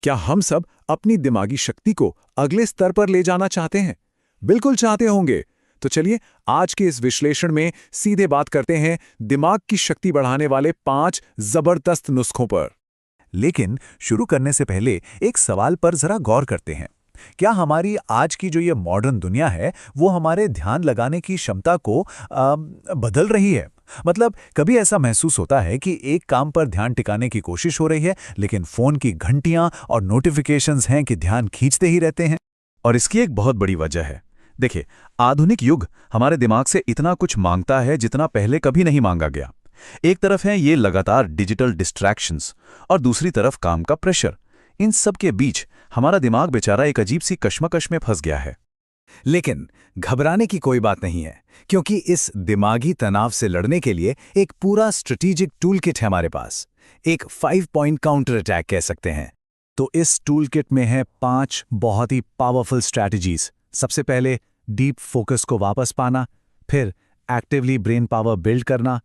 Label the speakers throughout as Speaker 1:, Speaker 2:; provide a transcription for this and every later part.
Speaker 1: क्या हम सब अपनी दिमागी शक्ति को अगले स्तर पर ले जाना चाहते हैं? बिल्कुल चाहते होंगे। तो चलिए आज के इस विश्लेषण में सीधे बात करते हैं दिमाग की शक्ति बढ़ाने वाले 5 जबरदस्त नुस्खों पर।
Speaker 2: लेकिन शुरू करने से पहले एक सवाल पर जरा गौर करते हैं। क्या हमारी आज की जो ये मॉडर्न दुनिया है वो हमारे ध्यान लगाने की क्षमता को बदल रही है? मतलब कभी ऐसा महसूस होता है कि एक काम पर ध्यान टिकाने की कोशिश हो रही है, लेकिन फोन की घंटियां और नोटिफिकेशंस हैं कि ध्यान खींचते ही रहते हैं।
Speaker 3: और इसकी एक बहुत बड़ी वजह है। देखिए, आधुनिक युग हमारे दिमाग से इतना कुछ मांगता है जितना पहले कभी नहीं मांगा गया। एक तरफ है ये लगातार डिजिटल डिस्ट्रैक्शंस और दूसरी तरफ काम का प्रेशर। इन सब के बीच हमारा दिमाग बेचारा एक अजीब सी कश्मकश में फंस गया है।
Speaker 2: लेकिन घबराने की कोई बात नहीं है, क्योंकि इस दिमागी तनाव से लड़ने के लिए एक पूरा स्ट्रेटेजिक टूल किट है हमारे पास। एक 5 पॉइंट काउंटर अटैक कह सकते हैं। तो इस टूल किट में है 5 बहुत ही पावरफुल स्ट्रैटेजीज। सबसे पहले डीप फोकस को वापस पाना, फिर एक्टिवली ब्रेन पावर बिल्ड करना,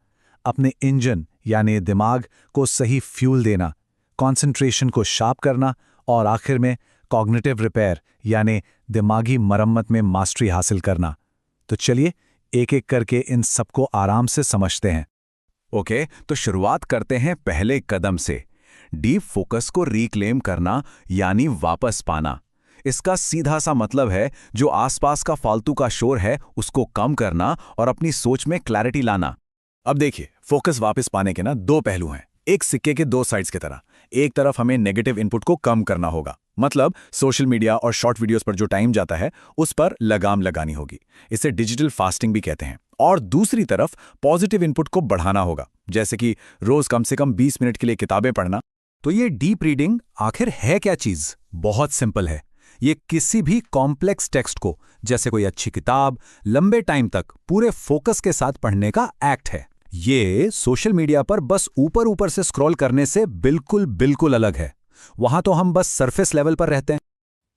Speaker 2: अपने इंजन यानी दिमाग को सही फ्यूल देना, कंसंट्रेशन को शार्प करना और आखिर में कॉग्निटिव रिपेयर यानी दिमागी मरम्मत में मास्टरी हासिल करना। तो चलिए एक एक करके इन सबको आराम से समझते हैं।
Speaker 3: ओके, तो शुरुआत करते हैं पहले कदम से, डीप फोकस को रिक्लेम करना यानी वापस पाना। इसका सीधा सा मतलब है जो आसपास का फालतू का शोर है उसको कम करना और अपनी सोच में क्लैरिटी लाना।
Speaker 2: अब देखिए, फोकस वापस पाने के ना 2 पहलू हैं, एक सिक्के के 2 साइड्स की तरह। एक तरफ हमें नेगेटिव इनपुट को कम करना होगा, मतलब सोशल मीडिया और शॉर्ट वीडियोस पर जो टाइम जाता है उस पर लगाम लगानी होगी। इसे डिजिटल फास्टिंग भी कहते हैं। और दूसरी तरफ पॉजिटिव इनपुट को बढ़ाना होगा, जैसे कि रोज कम से कम 20 मिनट के लिए किताबें पढ़ना।
Speaker 3: तो ये डीप रीडिंग आखिर है क्या चीज?
Speaker 2: बहुत सिंपल है। ये किसी भी कॉम्प्लेक्स टेक्स्ट को, जैसे कोई अच्छी किताब, लंबे टाइम तक पूरे फोकस के साथ पढ़ने का एक्ट है। ये सोशल मीडिया पर बस ऊपर ऊपर से स्क्रॉल करने से बिल्कुल अलग है। वहां तो हम बस सरफेस लेवल पर रहते हैं।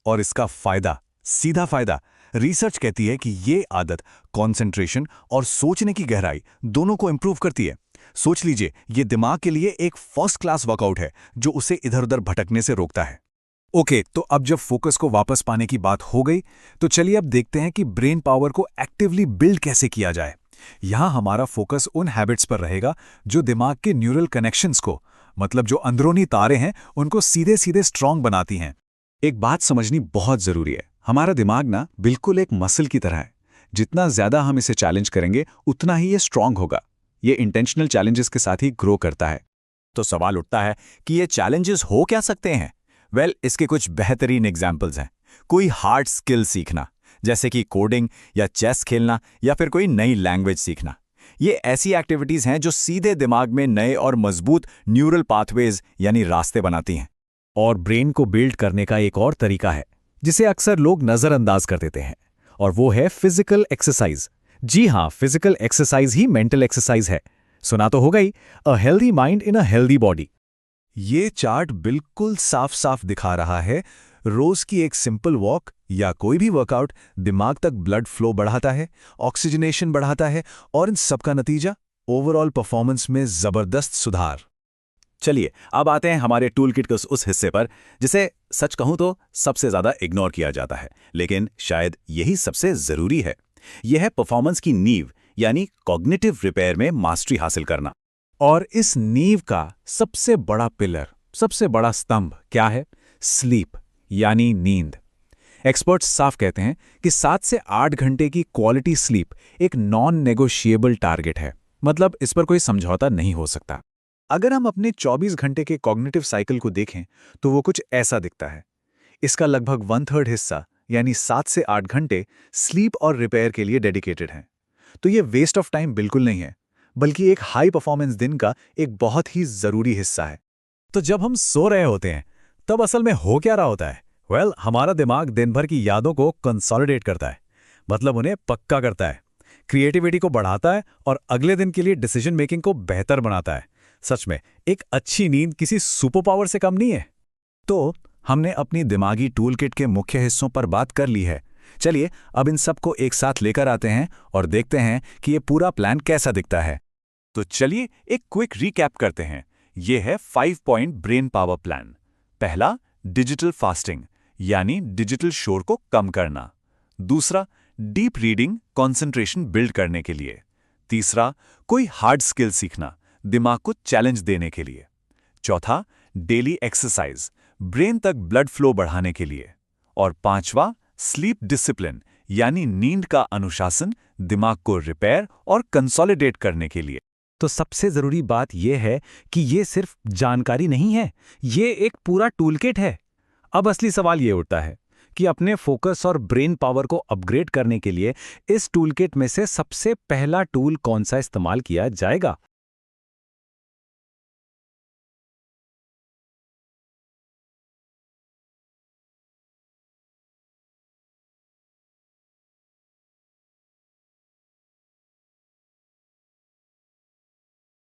Speaker 2: और इसका फायदा, सीधा फायदा, रिसर्च कहती है कि ये आदत कंसंट्रेशन और सोचने की गहराई दोनों को इंप्रूव करती है। सोच लीजिए, ये दिमाग के लिए एक फर्स्ट क्लास वर्कआउट है जो उसे इधर उधर भटकने से रोकता है। ओके, तो अब जब फोकस को वापस पाने की बात हो गई, तो चलिए अब देखते हैं कि ब्रेन पावर को एक्टिवली बिल्ड कैसे किया जाए। यहां हमारा फोकस उन हैबिट्स पर रहेगा जो दिमाग के न्यूरल कनेक्शंस को, मतलब जो अंदरूनी तारे हैं, उनको सीधे सीधे स्ट्रांग बनाती हैं।
Speaker 3: एक बात समझनी बहुत जरूरी है, हमारा दिमाग ना बिल्कुल एक मसल की तरह है। जितना ज्यादा हम इसे चैलेंज करेंगे उतना ही ये स्ट्रांग होगा। ये इंटेंशनल चैलेंजेस के साथ ही ग्रो करता है।
Speaker 2: तो सवाल उठता है कि ये चैलेंजेस हो क्या सकते हैं? इसके कुछ बेहतरीन एग्जाम्पल्स हैं। कोई हार्ड स्किल सीखना, जैसे कि कोडिंग या चेस खेलना या फिर कोई नई लैंग्वेज सीखना। ये ऐसी एक्टिविटीज हैं जो सीधे दिमाग में नए और मजबूत न्यूरल पाथवेज यानी रास्ते बनाती हैं।
Speaker 3: और ब्रेन को बिल्ड करने का एक और तरीका है जिसे अक्सर लोग नजरअंदाज कर देते हैं, और वो है फिजिकल एक्सरसाइज। जी हाँ, फिजिकल एक्सरसाइज ही मेंटल एक्सरसाइज है। सुना तो होगा ही, a healthy mind in a healthy body.
Speaker 2: ये चार्ट बिल्कुल साफ साफ दिखा रहा है, रोज की एक सिंपल वॉक या कोई भी वर्कआउट दिमाग तक ब्लड फ्लो बढ़ाता है, ऑक्सीजनेशन बढ़ाता है, और इन सबका नतीजा ओवरऑल परफॉर्मेंस में जबरदस्त सुधार।
Speaker 3: चलिए अब आते हैं हमारे टूल किट के उस हिस्से पर जिसे सच कहूं तो सबसे ज्यादा इग्नोर किया जाता है, लेकिन शायद यही सबसे जरूरी है। यह है परफॉर्मेंस की नींव यानी कॉग्निटिव रिपेयर में मास्टरी हासिल करना।
Speaker 2: और इस नींव का सबसे बड़ा पिलर, सबसे बड़ा स्तंभ क्या है? स्लीप यानी नींद। एक्सपर्ट्स साफ कहते हैं कि 7 से 8 घंटे की क्वालिटी स्लीप एक नॉन नेगोशिएबल टारगेट है। मतलब इस पर कोई समझौता नहीं हो सकता। अगर हम अपने 24 घंटे के कॉग्निटिव साइकिल को देखें तो वो कुछ ऐसा दिखता है। इसका लगभग 1/3 हिस्सा यानी 7 से 8 घंटे स्लीप और रिपेयर के लिए डेडिकेटेड हैं। तो ये वेस्ट ऑफ टाइम बिल्कुल नहीं है, बल्कि एक हाई परफॉर्मेंस दिन का एक बहुत ही जरूरी हिस्सा है। तो जब हम सो रहे होते हैं तब असल में हो क्या रहा होता है? हमारा दिमाग दिन भर की यादों को कंसोलिडेट करता है, मतलब उन्हें पक्का करता है, क्रिएटिविटी को बढ़ाता है और अगले दिन के लिए डिसीजन मेकिंग को बेहतर बनाता है। सच में एक अच्छी नींद किसी सुपर पावर से कम नहीं है। तो हमने अपनी दिमागी टूल किट के मुख्य हिस्सों पर बात कर ली है। चलिए अब इन सबको एक साथ लेकर आते हैं और देखते हैं कि ये पूरा प्लान कैसा दिखता है। तो चलिए एक क्विक रिकैप करते हैं। ये है 5 पॉइंट ब्रेन पावर प्लान। पहला,
Speaker 3: डिजिटल फास्टिंग यानी डिजिटल शोर को कम करना। दूसरा, डीप रीडिंग कंसंट्रेशन बिल्ड करने के लिए। तीसरा, कोई हार्ड स्किल सीखना, दिमाग को चैलेंज देने के लिए। चौथा, डेली एक्सरसाइज, ब्रेन तक ब्लड फ्लो बढ़ाने के लिए। और पांचवा, स्लीप डिसिप्लिन यानी नींद का अनुशासन, दिमाग को रिपेयर और कंसोलिडेट करने के लिए।
Speaker 2: तो सबसे जरूरी बात यह है कि ये सिर्फ जानकारी नहीं है, ये एक पूरा टूलकिट है। अब असली सवाल ये उठता है कि अपने फोकस और ब्रेन पावर को अपग्रेड करने के लिए इस टूलकिट में से सबसे पहला टूल कौन सा इस्तेमाल किया जाएगा।